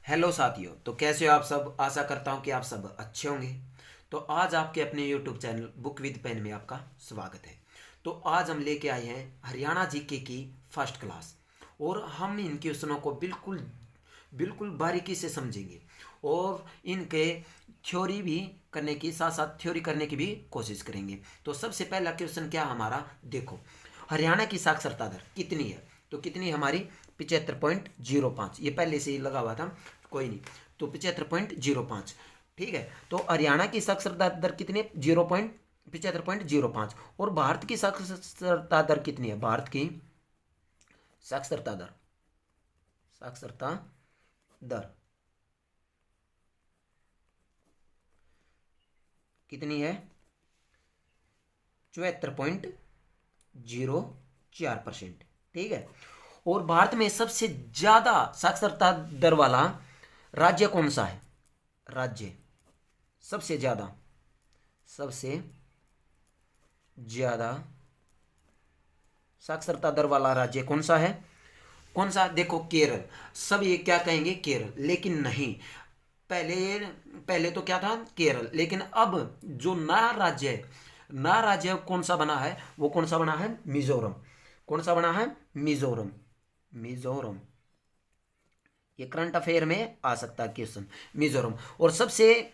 Hello साथियों, तो कैसे हो आप सब। आशा करता हूँ कि आप सब अच्छे होंगे। तो आज आपके अपने YouTube channel book with pen में आपका स्वागत है। तो आज हम लेके आए हैं हरियाणा जीके की फर्स्ट क्लास, और हम इन क्वेश्चनों को बिल्कुल बिल्कुल बारीकी से समझेंगे और इनके थ्योरी भी करने की साथ साथ थ्योरी करने की भी कोशिश करेंगे। तो सबसे पहला क्वेश्चन क्या हमारा, देखो हरियाणा की साक्षरता दर कितनी है। तो कितनी हमारी 75.05, ये पहले से ही लगा हुआ था, कोई नहीं। तो 75.05, ठीक है। तो हरियाणा की साक्षरता दर कितनी है, 75.05। और भारत की साक्षरता दर कितनी है, भारत की साक्षरता दर, साक्षरता दर कितनी है, 74.04%, ठीक है। और भारत में सबसे ज्यादा साक्षरता दर वाला राज्य कौन सा है, राज्य सबसे ज्यादा, सबसे ज्यादा साक्षरता दर वाला राज्य कौन सा है, कौन सा, देखो केरल। सब ये क्या कहेंगे, केरल, लेकिन नहीं। पहले पहले तो क्या था, केरल, लेकिन अब जो नया राज्य है, नया राज्य कौन सा बना है, वो कौन सा बना है, मिजोरम। कौन सा बना है, मिजोरम, मिजोरम। ये करंट अफेयर में आ सकता है क्वेश्चन, मिजोरम। और सबसे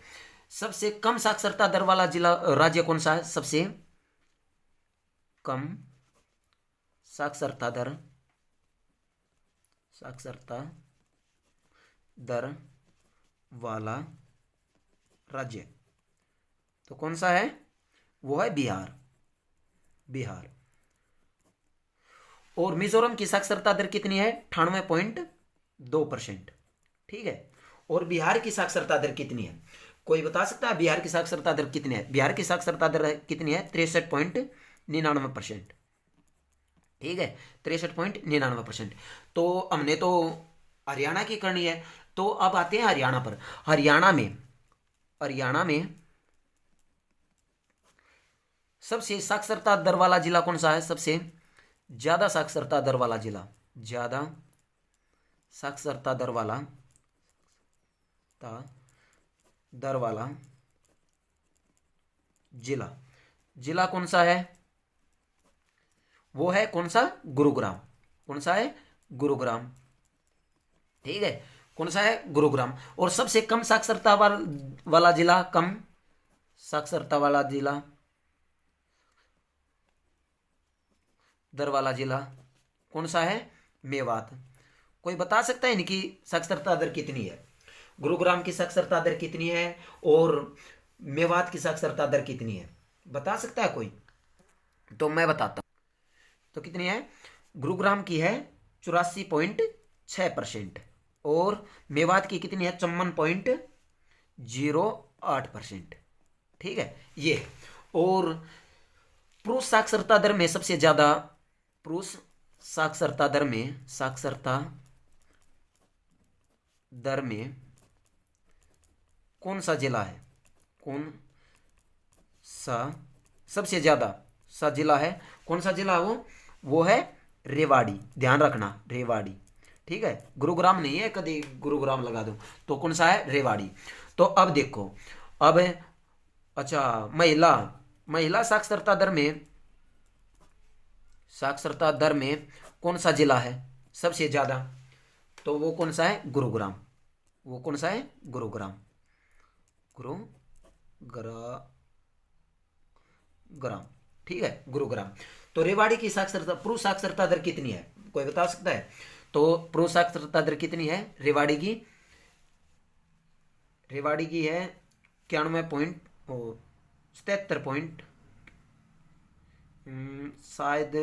सबसे कम साक्षरता दर वाला जिला राज्य कौन सा है, सबसे कम साक्षरता दर, साक्षरता दर वाला राज्य तो कौन सा है, वो है बिहार, बिहार। और मिजोरम की साक्षरता दर कितनी है, 98.2%, ठीक है। और बिहार की साक्षरता दर कितनी है, कोई बता सकता है बिहार की साक्षरता दर कितनी है, बिहार की साक्षरता दर कितनी है, 63.99%, ठीक है, 63.99%। तो हमने तो हरियाणा की करनी है। तो अब आते हैं हरियाणा पर। हरियाणा में, हरियाणा में सबसे साक्षरता दर वाला जिला कौन सा है, सबसे ज्यादा साक्षरता दर वाला जिला, ज्यादा साक्षरता दर वाला, दर वाला जिला, जिला कौन सा है, वो है कौन सा, गुरुग्राम। कौन सा है, गुरुग्राम, ठीक है। कौन सा है, गुरुग्राम। और सबसे कम साक्षरता वाला जिला, कम साक्षरता वाला जिला दर वाला जिला कौन सा है, मेवात। कोई बता सकता है इनकी साक्षरता दर कितनी है, गुरुग्राम की साक्षरता दर कितनी है और मेवात की साक्षरता दर कितनी है, बता सकता है कोई, तो मैं बताता हूं। तो कितनी है, गुरुग्राम की है 84.6%, और मेवात की कितनी है, 54.08%, ठीक है ये। और पुरुष साक्षरता दर में सबसे ज्यादा, पुरुष साक्षरता दर में, साक्षरता दर में कौन सा जिला है, कौन सा सबसे ज्यादा सा जिला है, कौन सा जिला वो है रेवाड़ी, ध्यान रखना, रेवाड़ी, ठीक है। गुरुग्राम नहीं है, कभी गुरुग्राम लगा दो। तो कौन सा है, रेवाड़ी। तो अब देखो, अब अच्छा, महिला, महिला साक्षरता दर में, साक्षरता दर में कौन सा जिला है सबसे ज्यादा, तो वो कौन सा है, गुरुग्राम। वो कौन सा है, गुरुग्राम, गुरुग्राम, ठीक है, गुरुग्राम। तो रेवाड़ी की साक्षरता, पुरुष साक्षरता दर कितनी है, कोई बता सकता है। तो पुरुष साक्षरता दर कितनी है रेवाड़ी की, रेवाड़ी की है 77 पॉइंट, शायद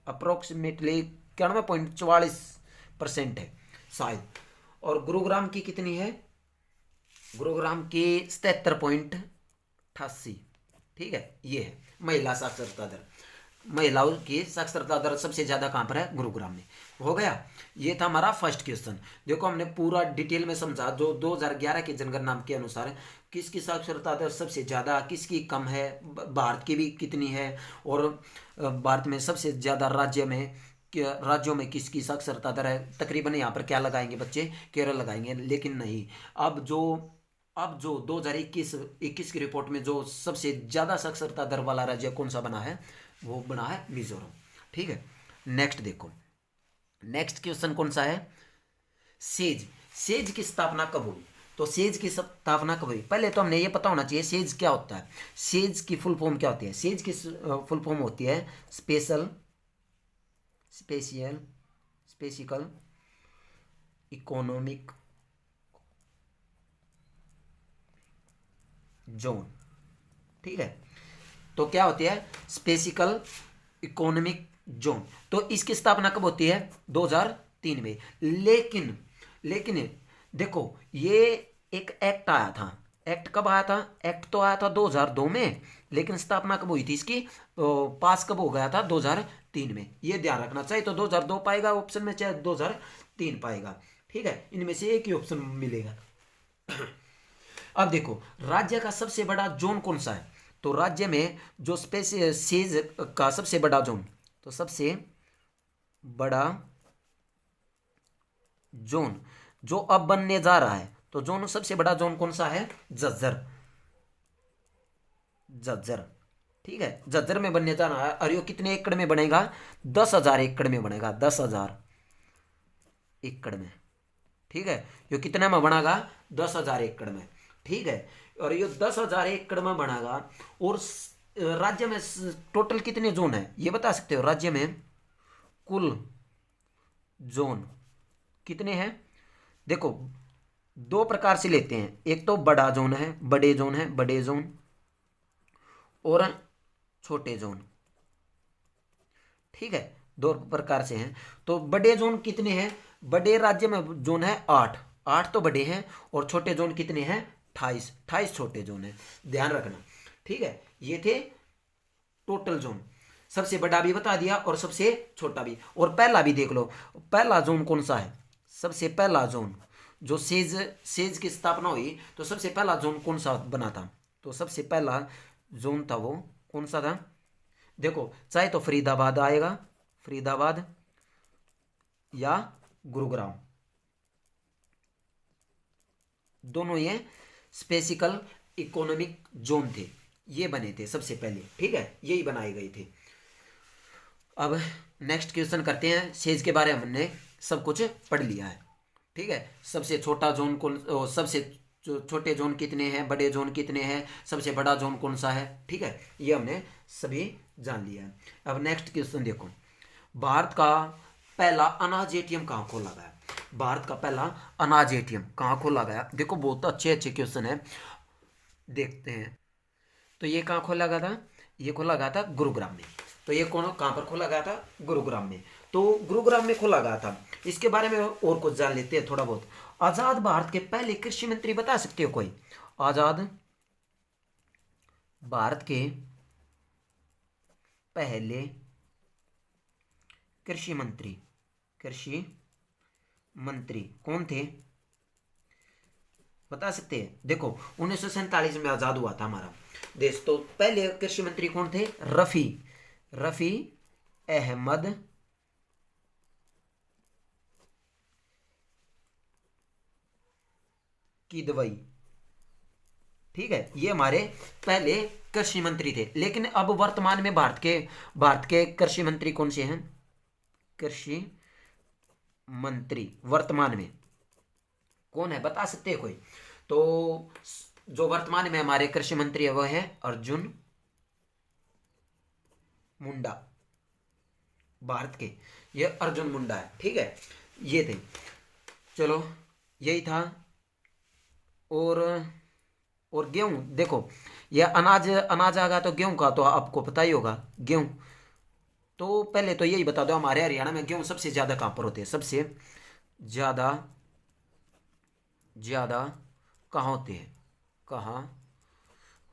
अप्रोक्सीमेटली 91.44% है शायद। और गुरुग्राम की कितनी है, गुरुग्राम की 77.88, ठीक है ये है महिला साक्षरता दर। महिलाओं की साक्षरता दर सबसे ज्यादा कहां पर है, गुरुग्राम में। हो गया, ये था हमारा फर्स्ट क्वेश्चन। देखो हमने पूरा डिटेल में समझा, जो 2011 के जनगणना के अनुसार किसकी साक्षरता दर सबसे ज्यादा, किसकी कम है, भारत की भी कितनी है, और भारत में सबसे ज्यादा राज्य में राज्यों में किसकी साक्षरता दर है, तकरीबन यहाँ पर क्या लगाएंगे बच्चे, केरल लगाएंगे, लेकिन नहीं। अब जो 2021 की रिपोर्ट में जो सबसे ज़्यादा साक्षरता दर वाला राज्य कौन सा बना है, वो बना है मिजोरम। ठीक है, नेक्स्ट देखो, नेक्स्ट क्वेश्चन कौन सा है, सेज। सेज की स्थापना कब हुई, तो सेज की स्थापना कब हुई, पहले तो हमने ये पता होना चाहिए सेज क्या होता है। सेज की फुल फॉर्म क्या होती है, सेज की फुल फॉर्म होती है स्पेसिकल इकोनॉमिक जोन। ठीक है, तो क्या होती है, स्पेसिकल इकोनॉमिक जोन। तो इसकी स्थापना कब होती है, 2003 में। लेकिन देखो, ये एक एक्ट आया था। एक्ट कब आया था, एक्ट तो आया था 2002 में, लेकिन स्थापना कब हुई थी इसकी, पास कब हो गया था, 2003 में। ये ध्यान रखना चाहिए, तो 2002 पाएगा ऑप्शन में, चाहे 2003 पाएगा। ठीक है, इनमें से एक ही ऑप्शन मिलेगा। अब देखो, राज्य का सबसे बड़ा जोन कौन सा है, तो राज्य में जो सेज का सबसे बड़ा जोन, तो सबसे बड़ा जोन जो अब बनने जा रहा है, तो जोन सबसे बड़ा जोन कौन सा है, झज्जर। ठीक है, झज्जर में बनने जा रहा है, और ये कितने एकड़ में बनेगा, 10,000 एकड़ में बनेगा, 10,000 एकड़ में। ठीक है, ये कितने में बनेगा, 10,000 एकड़ में। ठीक है, और ये 10,000 एकड़ में बनेगा। और राज्य में टोटल कितने जोन है, ये बता सकते हो, राज्य में कुल जोन कितने हैं, देखो दो प्रकार से लेते हैं, एक तो बड़े जोन और छोटे जोन। ठीक है, दो प्रकार से हैं। तो बड़े जोन कितने हैं, बड़े राज्य में जोन है 8 तो बड़े हैं, और छोटे जोन कितने हैं, 28 छोटे जोन है, ध्यान रखना। ठीक है, ये थे टोटल जोन, सबसे बड़ा भी बता दिया और सबसे छोटा भी। और पहला भी देख लो, पहला जोन कौन सा है, सबसे पहला जोन जो सेज की स्थापना हुई, तो सबसे पहला जोन कौन सा बना था, तो सबसे पहला जोन था वो कौन सा था, देखो चाहे तो फरीदाबाद आएगा, फरीदाबाद या गुरुग्राम, दोनों ये स्पेसिकल इकोनॉमिक जोन थे, ये बने थे सबसे पहले। ठीक है, यही बनाए गए थे। अब नेक्स्ट क्वेश्चन करते हैं, सेज के बारे में हमने सब कुछ पढ़ लिया है। ठीक है, सबसे छोटा जोन कौन, सबसे छोटे जोन कितने हैं, बड़े जोन कितने हैं, सबसे बड़ा जोन कौन सा है। ठीक है, ये हमने सभी जान लिया है। अब नेक्स्ट क्वेश्चन देखो, भारत का पहला अनाज एटीएम कहाँ खोला गया, भारत का पहला अनाज एटीएम कहाँ खोला गया, देखो बहुत अच्छे क्वेश्चन है, देखते हैं। तो ये कहाँ खोला गया था, ये खोला गया था गुरुग्राम में। तो ये कहाँ पर खोला गया था, गुरुग्राम में। तो गुरुग्राम में खोला गया था, इसके बारे में और कुछ जान लेते हैं थोड़ा बहुत। आजाद भारत के पहले कृषि मंत्री बता सकते हो कोई, आजाद भारत के पहले कृषि मंत्री कौन थे, बता सकते हैं। देखो 1947 में आजाद हुआ था हमारा देश, तो पहले कृषि मंत्री कौन थे, रफी अहमद किदवई। ठीक है, ये हमारे पहले कृषि मंत्री थे। लेकिन अब वर्तमान में भारत के कृषि मंत्री कौन से हैं, कृषि मंत्री वर्तमान में कौन है, बता सकते हैं कोई। तो जो वर्तमान में हमारे कृषि मंत्री है वो है अर्जुन मुंडा, भारत के ये अर्जुन मुंडा है। ठीक है, ये थे, चलो यही था। और गेहूं, देखो ये अनाज आ गया, तो गेहूं का तो आपको पता ही होगा, गेहूं। तो पहले तो यही बता दो, हमारे हरियाणा में गेहूं सबसे ज्यादा कहां पर होते हैं, सबसे ज्यादा कहाँ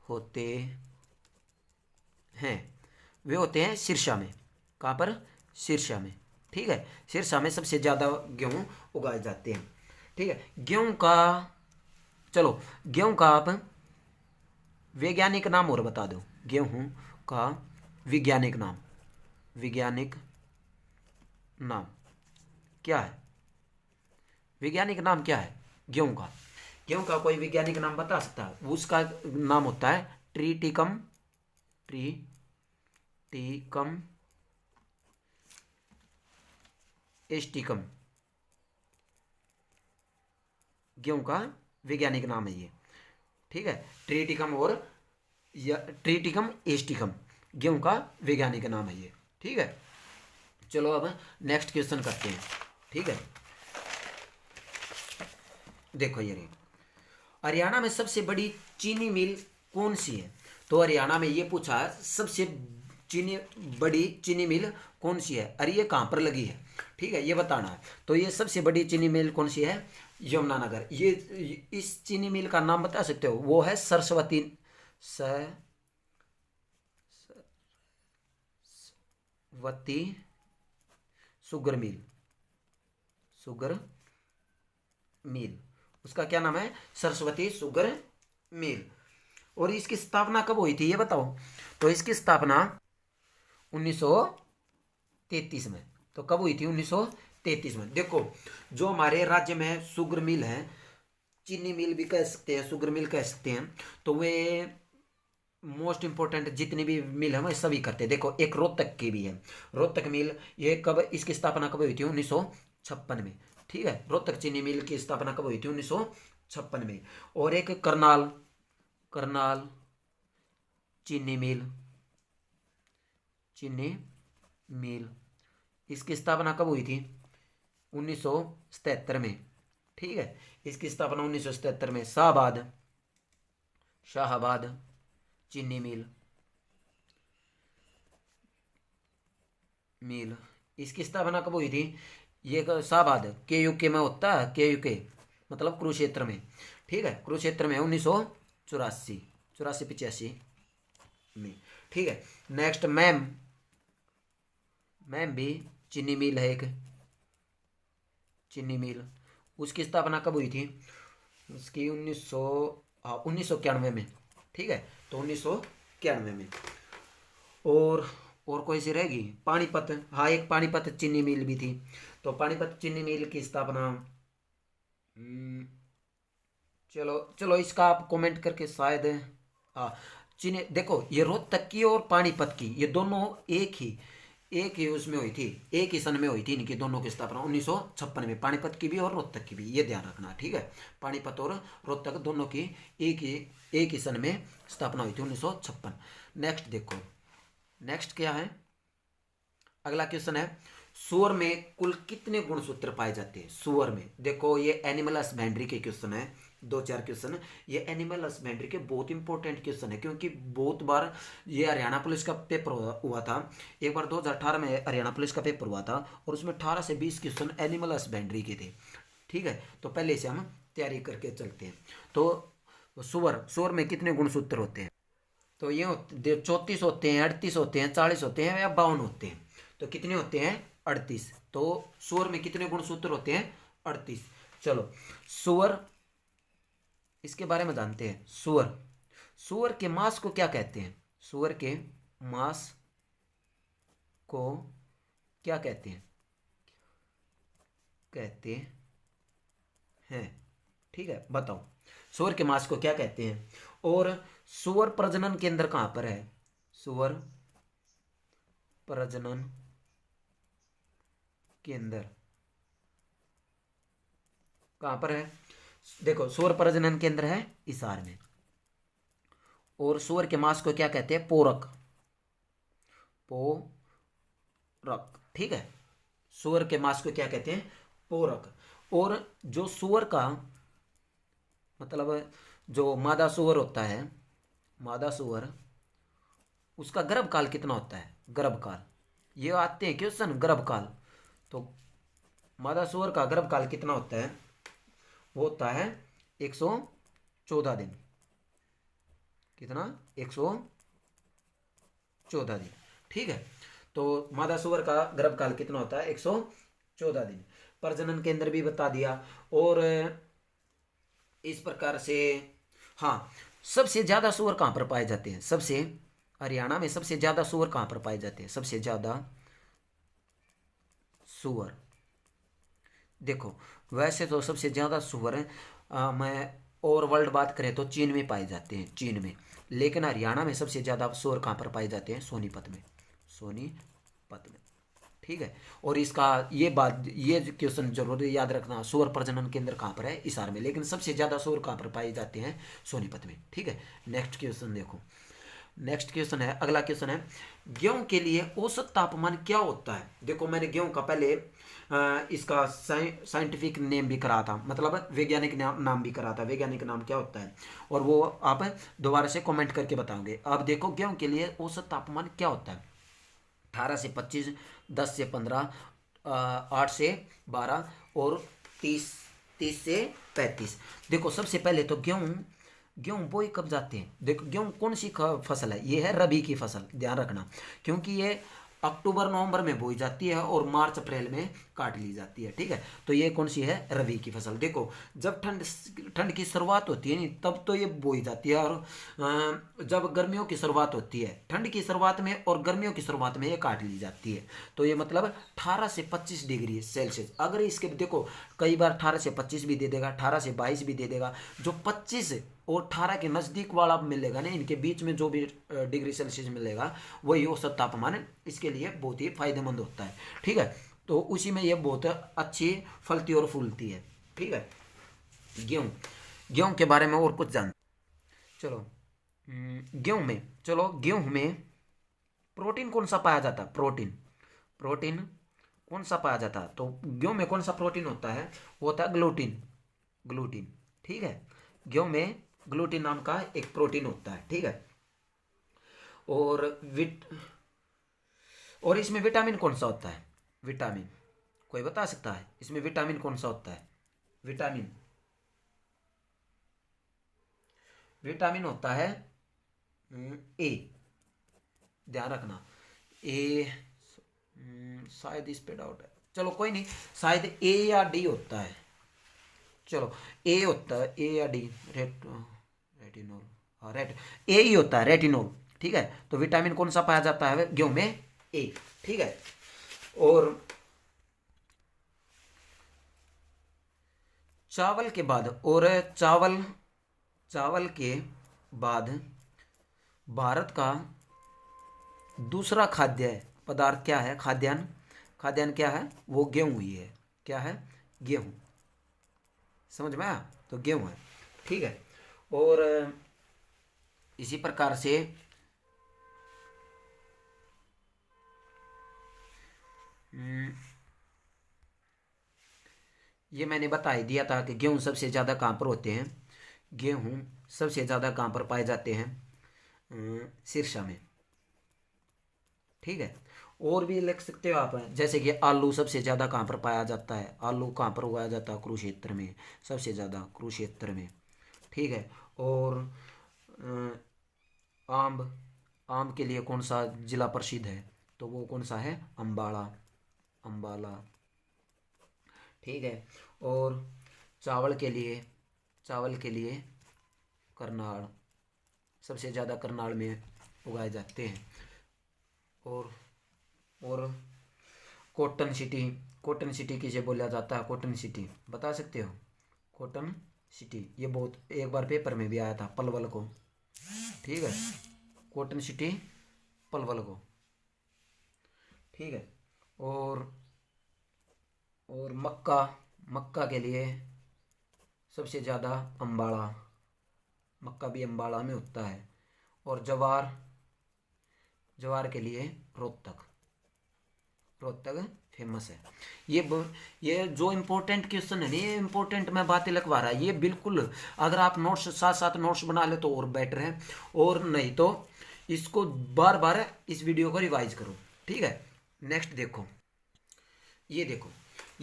होते हैं, वे होते हैं सिरसा में। कहाँ पर, सिरसा में। ठीक है, सिरसा में सबसे ज़्यादा गेहूँ उगाए जाते हैं। ठीक है, गेहूँ का आप वैज्ञानिक नाम और बता दो, गेहूँ का वैज्ञानिक नाम क्या है? वैज्ञानिक नाम क्या है गेहूं का? गेहूं का कोई वैज्ञानिक नाम बता सकता है? उसका नाम होता है ट्रीटिकम, ट्रीटिकम एस्टिकम। गेहूं का वैज्ञानिक नाम है ये, ठीक है। ट्रीटिकम और या ट्रीटिकम एस्टिकम गेहूं का वैज्ञानिक नाम है ये, ठीक है। चलो अब नेक्स्ट क्वेश्चन करते हैं, ठीक है। देखो ये रही, हरियाणा में सबसे बड़ी चीनी मिल कौन सी है? तो हरियाणा में ये पूछा है सबसे बड़ी चीनी मिल कौन सी है और ये कहाँ पर लगी है, ठीक है, ये बताना है। तो ये सबसे बड़ी चीनी मिल कौन सी है? यमुनानगर। ये इस चीनी मिल का नाम बता सकते हो? वो है Saraswati sugar mill, sugar mill, उसका क्या नाम है? Saraswati sugar mill. और इसकी स्थापना कब हुई थी ये बताओ? तो इसकी स्थापना 1933 में। तो कब हुई थी? 1933 में। देखो जो हमारे राज्य में शुगर मिल है, चीनी मिल भी कह सकते हैं, शुगर मिल कह सकते हैं, तो वे मोस्ट इंपोर्टेंट जितनी भी मिल है वो सभी करते हैं। देखो एक रोहतक की भी है, रोहतक मिल, ये कब, इसकी स्थापना कब हुई थी? 1956 में, ठीक है। रोहतक चीनी मिल की स्थापना कब हुई थी? 1956 में। और एक करनाल, करनाल चीनी मिल, चीनी मिल, इसकी स्थापना कब हुई थी? 1977 में, ठीक है। इसकी स्थापना 1977 में। शाहबाद, शाहबाद चीनी मिल, मिल, इसकी स्थापना कब हुई थी? ये शाहबाद के यूके में होता है, के यूके मतलब कुरुक्षेत्र में, ठीक है, कुरुक्षेत्र में 1984, 85 में, ठीक है। नेक्स्ट मैम, मैम भी चीनी मिल है एक, चीनी मिल, उसकी स्थापना कब हुई थी? उसकी 1991 में, ठीक है। तो 1991 में। और कोई सी रहेगी? पानीपत, हाँ एक पानीपत चीनी मिल भी थी। तो पानीपत चीनी मिल की स्थापना, चलो चलो इसका आप कमेंट करके शायद, हाँ चीनी, देखो ये रोहतक की और पानीपत की ये दोनों एक ही उसमें हुई थी, एक ही सन में हुई थी इनकी दोनों की स्थापना 1956 में, पानीपत की भी और रोहतक की भी, ये ध्यान रखना, ठीक है। पानीपत और रोहतक दोनों की एक ही सन में स्थापना हुई थी 1956। नेक्स्ट देखो, नेक्स्ट क्या है? अगला क्वेश्चन है, सुअर में कुल कितने गुणसूत्र पाए जाते हैं? सुअर में, देखो ये एनिमल हस्बेंड्री के क्वेश्चन है, 2-4 क्वेश्चन। ये एनिमल हस्बेंड्री के बहुत इंपॉर्टेंट क्वेश्चन है, क्योंकि बहुत बार ये हरियाणा पुलिस का पेपर हुआ था, एक बार 2018 में हरियाणा पुलिस का पेपर हुआ था और उसमें 18 से 20 क्वेश्चन एनिमल हस्बेंड्री के थे, ठीक है। तो पहले से हम तैयारी करके चलते हैं। तो सुअर में कितने गुणसूत्र होते हैं? तो ये 34 होते हैं, 38 होते हैं, 40 होते हैं या 52 होते हैं? तो कितने होते हैं? 38। तो सुअर में कितने गुणसूत्र होते हैं? 38। चलो सुअर, इसके बारे में जानते हैं। सुअर के मांस को क्या कहते हैं? सुअर के मांस को क्या कहते हैं? कहते हैं, ठीक है, बताओ सुअर के मांस को क्या कहते हैं? और सुअर प्रजनन केंद्र कहां पर है? सुअर प्रजनन केंद्र कहां पर है? देखो सुअर प्रजनन केंद्र है हिसार में। और सुअर के मांस को क्या कहते हैं? पोरक, पोरक, ठीक है। सुअर के मांस को क्या कहते हैं? पोरक। और जो सुअर का मतलब जो मादा सुअर होता है, मादा सुअर, उसका गर्भकाल कितना होता है? गर्भकाल, ये आते हैं क्वेश्चन, गर्भकाल। तो मादा सुअर का गर्भकाल कितना होता है? वो होता है 114 दिन। कितना? 114 दिन, ठीक है। तो मादा सुअर का गर्भकाल कितना होता है? 114 दिन। प्रजनन केंद्र भी बता दिया। और इस प्रकार से, हाँ, सबसे ज्यादा सुअर कहां पर पाए जाते हैं? सबसे, हरियाणा में सबसे ज्यादा सुअर कहां पर पाए जाते हैं? सबसे ज्यादा सुअर। देखो वैसे तो सबसे ज़्यादा सुअर मैं और वर्ल्ड बात करें तो चीन में पाए जाते हैं, चीन में। लेकिन हरियाणा में सबसे ज़्यादा सुअर कहाँ पर पाए जाते हैं? सोनीपत में, सोनीपत में। ठीक है। और इसका ये क्वेश्चन जरूर याद रखना, सुअर प्रजनन केंद्र कहाँ पर है? हिसार में। लेकिन सबसे ज़्यादा सुअर कहाँ पर पाए जाते हैं? सोनीपत में। ठीक है। नेक्स्ट क्वेश्चन देखो, नेक्स्ट क्वेश्चन है, अगला क्वेश्चन है, गेहूं के लिए औसत तापमान क्या होता है? देखो मैंने गेहूं का पहले इसका साइंटिफिक नेम भी करा था, मतलब वैज्ञानिक नाम भी करा था, वैज्ञानिक नाम क्या होता है, और वो आप दोबारा से कमेंट करके बताओगे। अब देखो गेहूं के लिए औसत तापमान क्या होता है? 18 से 25, 10 से 15, 8 से 12 और 30 से 35। देखो सबसे पहले तो गेहूं गेहूं बोई कब जाते हैं? देखो गेहूं कौन सी फसल है? ये है रबी की फसल, ध्यान रखना, क्योंकि ये अक्टूबर नवंबर में बोई जाती है और मार्च अप्रैल में काट ली जाती है। ठीक है। तो ये कौन सी है? रबी की फसल। देखो जब ठंड की शुरुआत होती है नहीं तब तो ये बोई जाती है, और जब गर्मियों की शुरुआत होती है, ठंड की शुरुआत में और गर्मियों की शुरुआत में ये काट ली जाती है। तो ये मतलब 18 से 25 डिग्री सेल्सियस। अगर इसके देखो कई बार 18 से 25 भी दे देगा, 18 से 22 भी दे देगा। जो 25 और 18 के नज़दीक वाला मिलेगा ना, इनके बीच में जो भी डिग्री सेल्सियस मिलेगा वही औसत तापमान इसके लिए बहुत ही फायदेमंद होता है। ठीक है। तो उसी में ये बहुत अच्छी फलती और फूलती है। ठीक है। गेहूं के बारे में और कुछ जान, चलो गेहूं में प्रोटीन कौन सा पाया जाता है? प्रोटीन कौन सा पाया जाता है? तो गेहूं में कौन सा प्रोटीन होता है? वो होता है ग्लूटीन। ठीक है। गेहूं में ग्लूटीन नाम का एक प्रोटीन होता है। ठीक है। और इसमें विटामिन कौन सा होता है? विटामिन कोई बता सकता है इसमें विटामिन कौन सा होता है? विटामिन होता है ए, ध्यान रखना। ए शायद इस पे डाउट है, चलो कोई नहीं, शायद ए या डी होता है। चलो ए होता है, ए या डी, रेटिनोल, हाँ ए ही होता है, रेटिनोल। ठीक है। तो विटामिन कौन सा पाया जाता है गेहूं में? ए। ठीक है। और चावल के बाद भारत का दूसरा खाद्य पदार्थ क्या है? खाद्यान्न क्या है? वो गेहूं ही है। क्या है? गेहूं। समझ में आया? तो गेहूं है। ठीक है। और इसी प्रकार से ये मैंने बता ही दिया था कि गेहूं सबसे ज़्यादा कहाँ पर होते हैं? गेहूं सबसे ज़्यादा कहाँ पर पाए जाते हैं? सिरसा में। ठीक है। और भी लिख सकते हो आप, जैसे कि आलू सबसे ज़्यादा कहाँ पर पाया जाता है? आलू कहाँ पर उगाया जाता है? कुरुक्षेत्र में, सबसे ज़्यादा कुरुक्षेत्र में। ठीक है। और आम के लिए कौन सा जिला प्रसिद्ध है? तो वो कौन सा है? अम्बाला। ठीक है। और चावल के लिए करनाल, सबसे ज़्यादा करनाल में उगाए जाते हैं। और कॉटन सिटी किसे बोला जाता है? कॉटन सिटी बता सकते हो? कॉटन सिटी ये बहुत एक बार पेपर में भी आया था, पलवल को। ठीक है। कॉटन सिटी पलवल को। ठीक है। और मक्का के लिए सबसे ज़्यादा अम्बाड़ा, मक्का भी अम्बाड़ा में होता है। और ज्वार के लिए रोहतक फेमस है। ये जो इम्पोर्टेंट क्वेश्चन है ना, ये इम्पोर्टेंट मैं बातें लिखवा रहा है, ये बिल्कुल अगर आप नोट्स साथ नोट्स बना ले तो और बेटर है, और नहीं तो इसको बार बार इस वीडियो को रिवाइज करो। ठीक है। नेक्स्ट देखो, ये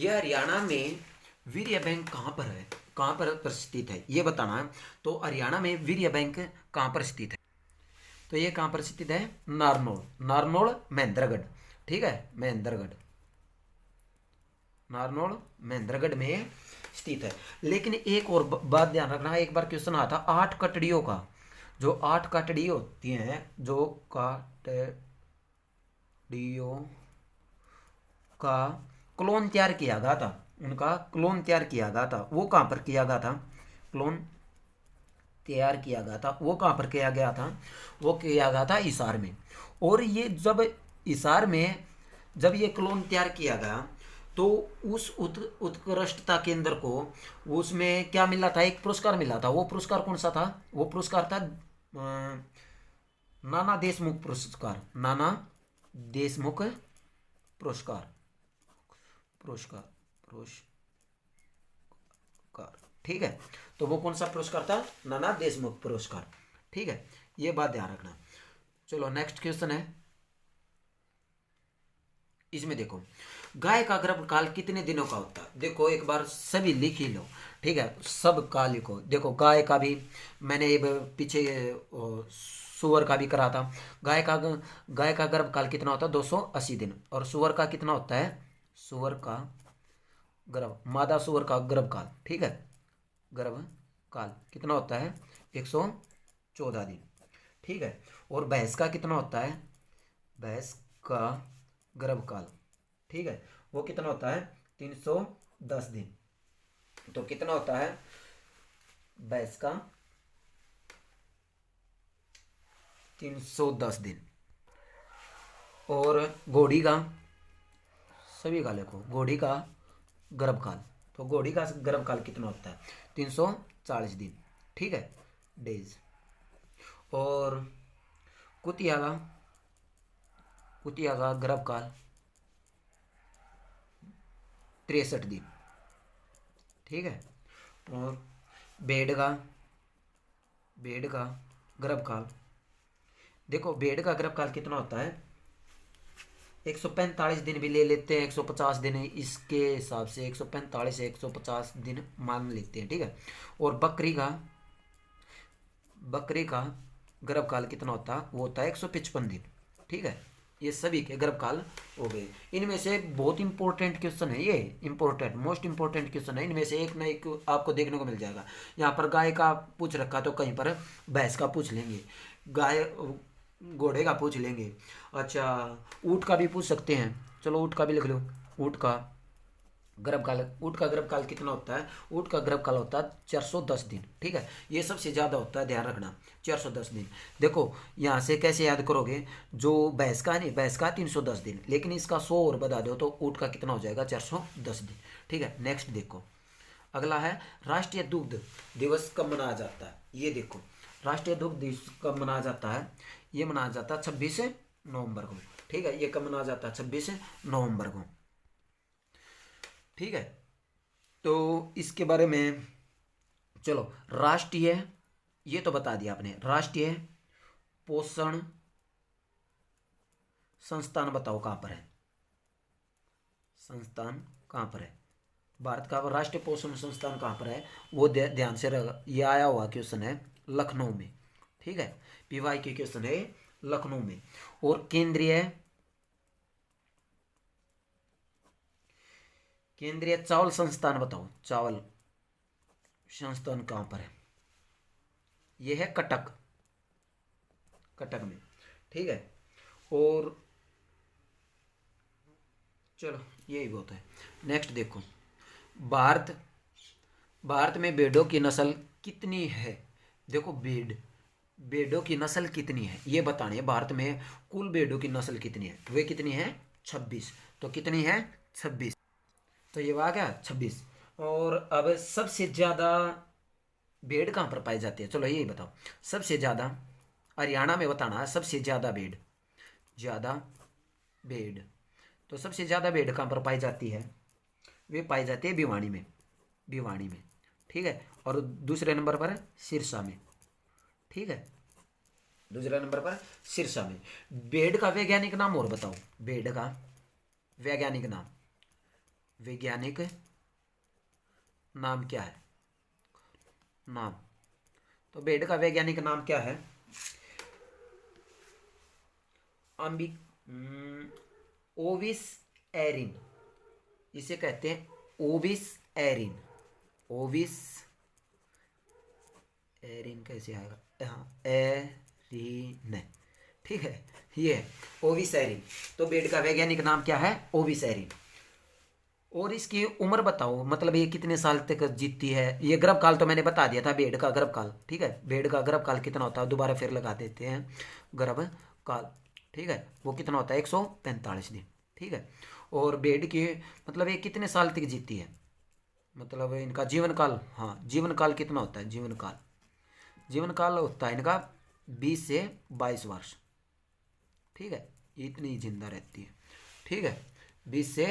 हरियाणा में वीर्य बैंक कहाँ पर है? कहाँ पर स्थित है ये बताना है। तो हरियाणा में वीर्य बैंक कहाँ पर स्थित है? तो ये कहाँ पर स्थित है? नारनौल महेंद्रगढ़। ठीक है। महेंद्रगढ़ में स्थित है। लेकिन एक और बात ध्यान रखना, एक बार क्वेश्चन आया था 8 कटड़ियों का, जो 8 कटड़ी होती हैं, जो कटड़ियों का क्लोन तैयार किया गया था, उनका क्लोन तैयार किया गया था, वो कहाँ पर किया गया था? क्लोन तैयार किया गया था, वो कहाँ पर किया गया था? वो किया गया था हिसार में। और ये जब हिसार में जब ये क्लोन तैयार किया गया तो उस उत्कृष्टता केंद्र को उसमें क्या मिला था? एक पुरस्कार मिला था। वो पुरस्कार कौन सा था? वो पुरस्कार था नाना देशमुख पुरस्कार। नाना देशमुख पुरस्कार। पुरस्कार पुरस्कार ठीक है। तो वो कौन सा पुरस्कार था? नाना देशमुख पुरस्कार। ठीक है, ये बात ध्यान रखना। चलो नेक्स्ट क्वेश्चन है, इसमें देखो गाय का गर्भकाल कितने दिनों का होता है? देखो एक बार सभी लिख ही लो, ठीक है, सब का लिखो। देखो गाय का भी मैंने ये पीछे सुअर का भी करा था। गाय का गर्भकाल कितना होता है? 280 दिन। और सुअर का कितना होता है? सुअर का मादा सुअर का गर्भकाल, ठीक है, गर्भकाल कितना होता है? 114 दिन, ठीक है। और भैंस का कितना होता है? भैंस का गर्भकाल, ठीक है, वो कितना होता है? 310 दिन। तो कितना होता है भैंस का? 310 दिन। और घोड़ी का, सभी का लिखो, घोड़ी का गर्भकाल। तो घोड़ी का गर्भकाल कितना होता है? 340 दिन, ठीक है, डेज। और कुतिया का गर्भकाल 63 दिन, ठीक है। और भेड़ का गर्भकाल, देखो भेड़ का गर्भकाल कितना होता है? 145 दिन भी ले लेते हैं, 150 दिन है, इसके हिसाब से 145 से 150 दिन मान लेते हैं, ठीक है। और बकरी का गर्भकाल कितना होता है? वो होता है 155 दिन, ठीक है। ये सभी के गर्भकाल हो गए। इनमें से बहुत इंपॉर्टेंट क्वेश्चन है, ये इंपॉर्टेंट मोस्ट इंपॉर्टेंट क्वेश्चन है। इनमें से एक ना एक आपको देखने को मिल जाएगा। यहाँ पर गाय का पूछ रखा तो कहीं पर भैंस का पूछ लेंगे, घोड़े का पूछ लेंगे, अच्छा ऊँट का भी पूछ सकते हैं। चलो ऊँट का भी लिख लो। ऊँट का गर्भकाल कितना होता है? ऊँट का गर्भकाल होता है 410 दिन, ठीक है। ये सबसे ज़्यादा होता है, ध्यान रखना, 410 दिन। देखो यहाँ से कैसे याद करोगे? जो भैंस का नहीं, भैंस का 310 दिन, लेकिन इसका 100 और बता दो तो ऊँट का कितना हो जाएगा? 410 दिन, ठीक है। नेक्स्ट देखो, अगला है राष्ट्रीय दुग्ध दिवस कब मनाया जाता है? ये देखो राष्ट्रीय दुग्ध दिवस कब मनाया जाता है? ये मनाया जाता है 26 नवंबर को, ठीक है। ये कब मनाया जाता है? 26 नवंबर को, ठीक है। तो इसके बारे में चलो, राष्ट्रीय, ये तो बता दिया आपने, राष्ट्रीय पोषण संस्थान बताओ कहाँ पर है? संस्थान कहाँ पर है? भारत का राष्ट्रीय पोषण संस्थान कहाँ पर है? वो ध्यान से ये आया हुआ क्वेश्चन है, लखनऊ में, ठीक है। पीवाई के क्वेश्चन है लखनऊ में। और केंद्रीय चावल संस्थान बताओ, चावल संस्थान कहाँ पर है? ये है कटक में, ठीक है। और चलो यही बहुत है। नेक्स्ट देखो, भारत में भेड़ों की नस्ल कितनी है? देखो भेड़ों की नस्ल कितनी है ये बतानी है। भारत में कुल भेड़ों की नस्ल कितनी है? वे कितनी है? 26। तो कितनी है? 26। तो ये आ गया 26। और अब सबसे ज़्यादा भेड़ कहाँ पर पाई जाती है? चलो यही बताओ। सबसे ज़्यादा हरियाणा में बताना है, सबसे ज़्यादा भेड़। तो सबसे ज़्यादा भेड़ कहाँ पर पाई जाती है? वे पाई जाती है भिवानी में, ठीक है। और दूसरे नंबर पर सिरसा में, ठीक है, दूसरे नंबर पर सिरसा में। भेड़ का वैज्ञानिक नाम और बताओ, भेड़ का वैज्ञानिक नाम क्या है? तो भेड़ का वैज्ञानिक नाम क्या है? ओविस एरिन, इसे कहते हैं ओविस एरिन। कैसे आएगा? हाँ, एरिन, ठीक है, ये ओविस एरिन। तो भेड़ का वैज्ञानिक नाम क्या है? ओविस एरिन। और इसकी उम्र बताओ, मतलब ये कितने साल तक जीतती है। ये गर्भकाल तो मैंने बता दिया था, भेड़ का गर्भकाल, ठीक है। भेड़ का गर्भकाल कितना होता है, दोबारा फिर लगा देते हैं। गर्भकाल, ठीक है, वो कितना होता है, 145 दिन, ठीक है। और भेड़ की मतलब ये कितने साल तक जीतती है, मतलब इनका जीवन काल, हाँ जीवन काल कितना होता है, जीवन काल, जीवन काल होता है इनका 20 से 22 वर्ष, ठीक है। इतनी जिंदा रहती है, ठीक है, 20 से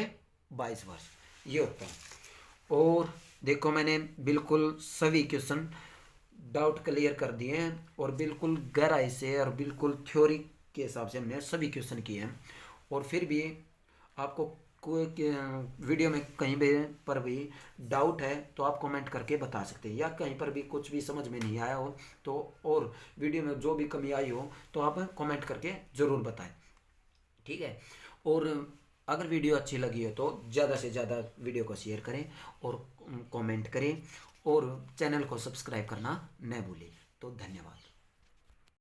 22 वर्ष ये होता है। और देखो मैंने बिल्कुल सभी क्वेश्चन डाउट क्लियर कर दिए हैं, और बिल्कुल गहराई से और बिल्कुल थ्योरी के हिसाब से हमने सभी क्वेश्चन किए हैं। और फिर भी आपको कोई वीडियो में कहीं भी पर भी डाउट है तो आप कमेंट करके बता सकते हैं, या कहीं पर भी कुछ भी समझ में नहीं आया हो तो, और वीडियो में जो भी कमी आई हो तो आप कमेंट करके ज़रूर बताएं, ठीक है। और अगर वीडियो अच्छी लगी हो तो ज़्यादा से ज़्यादा वीडियो को शेयर करें और कमेंट करें, और चैनल को सब्सक्राइब करना न भूलें। तो धन्यवाद।